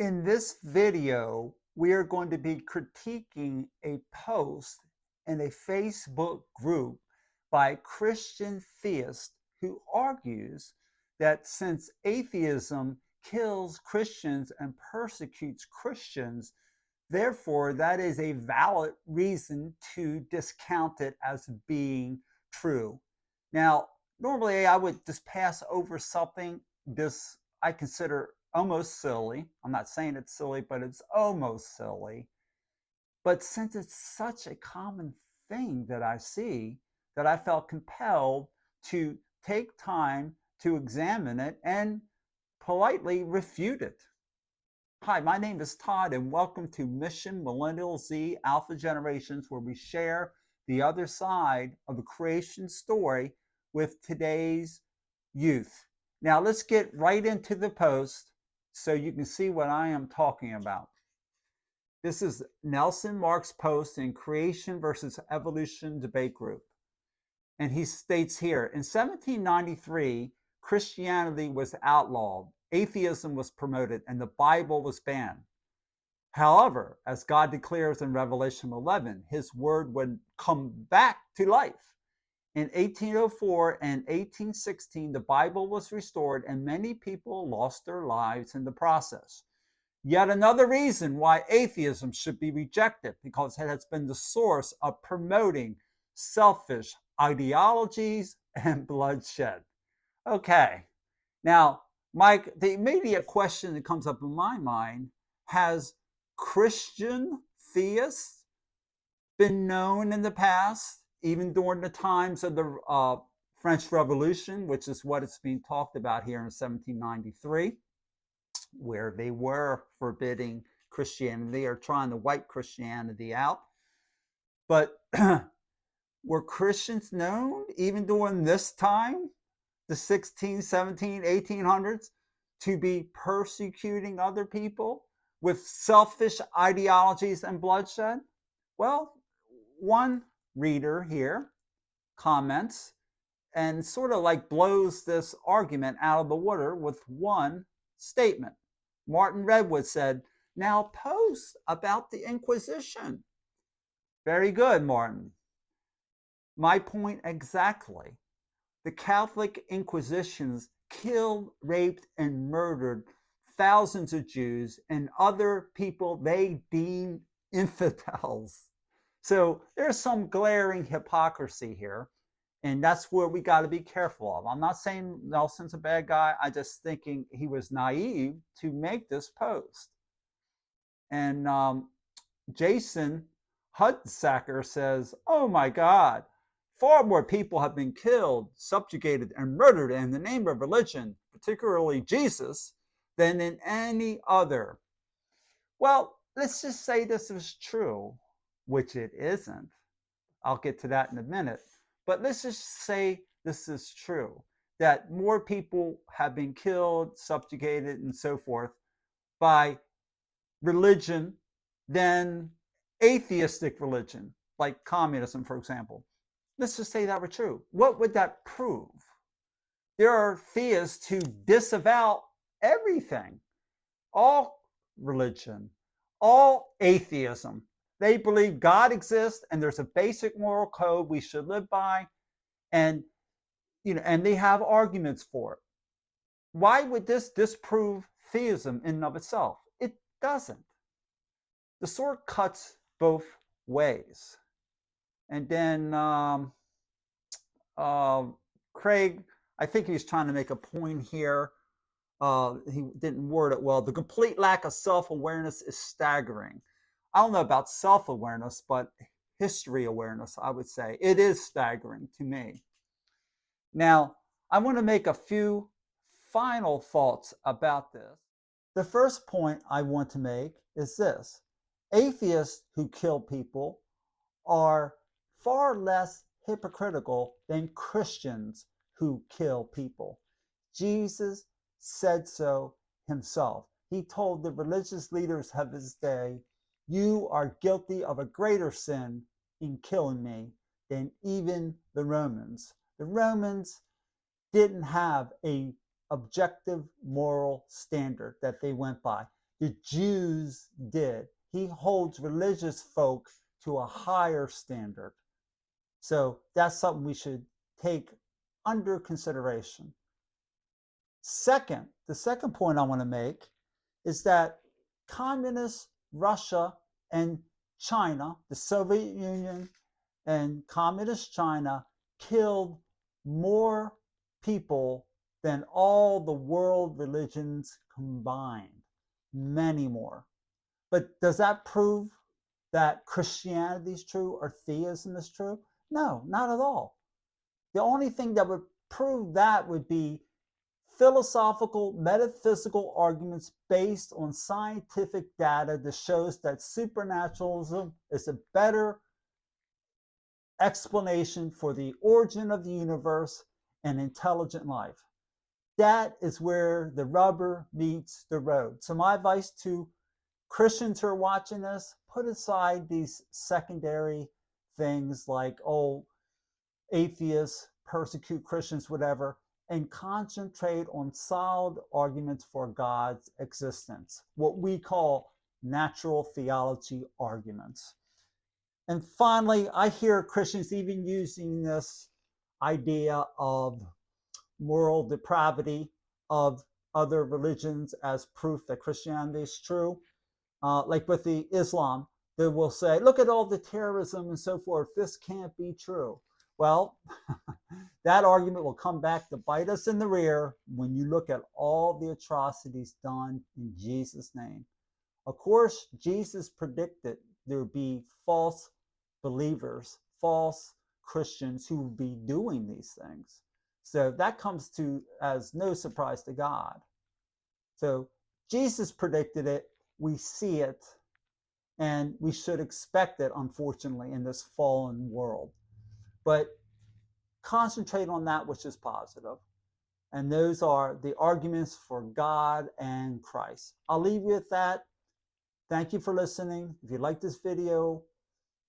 In this video, we are going to be critiquing a post in a Facebook group by Christian theist who argues that since atheism kills Christians and persecutes Christians, therefore that is a valid reason to discount it as being true. Now, normally I would just pass over something this I consider almost silly. I'm not saying it's silly, but it's almost silly. But since it's such a common thing that I see, that I felt compelled to take time to examine it and politely refute it. Hi, my name is Todd, and welcome to Mission Millennial Z Alpha Generations, where we share the other side of the creation story with today's youth. Now, let's get right into the post so you can see what I am talking about. This is Nelson Mark's post in Creation versus Evolution Debate Group. And he states here, in 1793, Christianity was outlawed, atheism was promoted, and the Bible was banned. However, as God declares in Revelation 11, his word would come back to life. In 1804 and 1816, the Bible was restored and many people lost their lives in the process. Yet another reason why atheism should be rejected, because it has been the source of promoting selfish ideologies and bloodshed. Okay, now, Mike, the immediate question that comes up in my mind, has Christian theists been known in the past, even during the times of the French Revolution, which is what it's being talked about here in 1793, where they were forbidding Christianity or trying to wipe Christianity out. But were Christians known even during this time, the 16, 17, 1800s, to be persecuting other people with selfish ideologies and bloodshed? Well, one reader here comments and sort of like blows this argument out of the water with one statement. Martin Redwood said, "Now post about the Inquisition." Very good, Martin. My point exactly. The Catholic Inquisitions killed, raped, and murdered thousands of Jews and other people they deemed infidels. So there's some glaring hypocrisy here, and that's where we got to be careful of. I'm not saying Nelson's a bad guy. I'm just thinking he was naive to make this post. And Jason Hudsacker says, "Oh my God, far more people have been killed, subjugated, and murdered in the name of religion, particularly Jesus, than in any other." Well, let's just say this is true, which it isn't. I'll get to that in a minute. But let's just say this is true, that more people have been killed, subjugated, and so forth by religion than atheistic religion, like communism, for example. Let's just say that were true. What would that prove? There are theists who disavow everything, all religion, all atheism. They believe God exists and there's a basic moral code we should live by, and and they have arguments for it. Why would this disprove theism in and of itself? It doesn't. The sword cuts both ways. And then Craig, I think he's trying to make a point here. He didn't word it well. The complete lack of self-awareness is staggering. I don't know about self-awareness, but history awareness, I would say. It is staggering to me. Now, I want to make a few final thoughts about this. The first point I want to make is this. Atheists who kill people are far less hypocritical than Christians who kill people. Jesus said so himself. He told the religious leaders of his day, "You are guilty of a greater sin in killing me than even the Romans." The Romans didn't have a objective moral standard that they went by. the Jews did. He holds religious folk to a higher standard. So that's something we should take under consideration. The second point I want to make is that communist Russia and China, the Soviet Union and communist China, killed more people than all the world religions combined, many more. But does that prove that Christianity is true or theism is true? No, not at all. The only thing that would prove that would be philosophical, metaphysical arguments based on scientific data that shows that supernaturalism is a better explanation for the origin of the universe and intelligent life. That is where the rubber meets the road. So my advice to Christians who are watching this, put aside these secondary things like, oh, atheists persecute Christians, whatever, and concentrate on solid arguments for God's existence, what we call natural theology arguments. And finally, I hear Christians even using this idea of moral depravity of other religions as proof that Christianity is true. Like with the Islam, they will say, look at all the terrorism and so forth. This can't be true. Well, that argument will come back to bite us in the rear when you look at all the atrocities done in Jesus' name. Of course, Jesus predicted there would be false believers, false Christians who would be doing these things. So that comes to as no surprise to God. So Jesus predicted it, we see it, and we should expect it, unfortunately, in this fallen world. But concentrate on that which is positive. And those are the arguments for God and Christ. I'll leave you with that. Thank you for listening. If you like this video,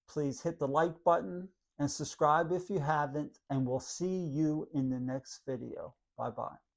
please hit the like button and subscribe if you haven't, and we'll see you in the next video. Bye-bye.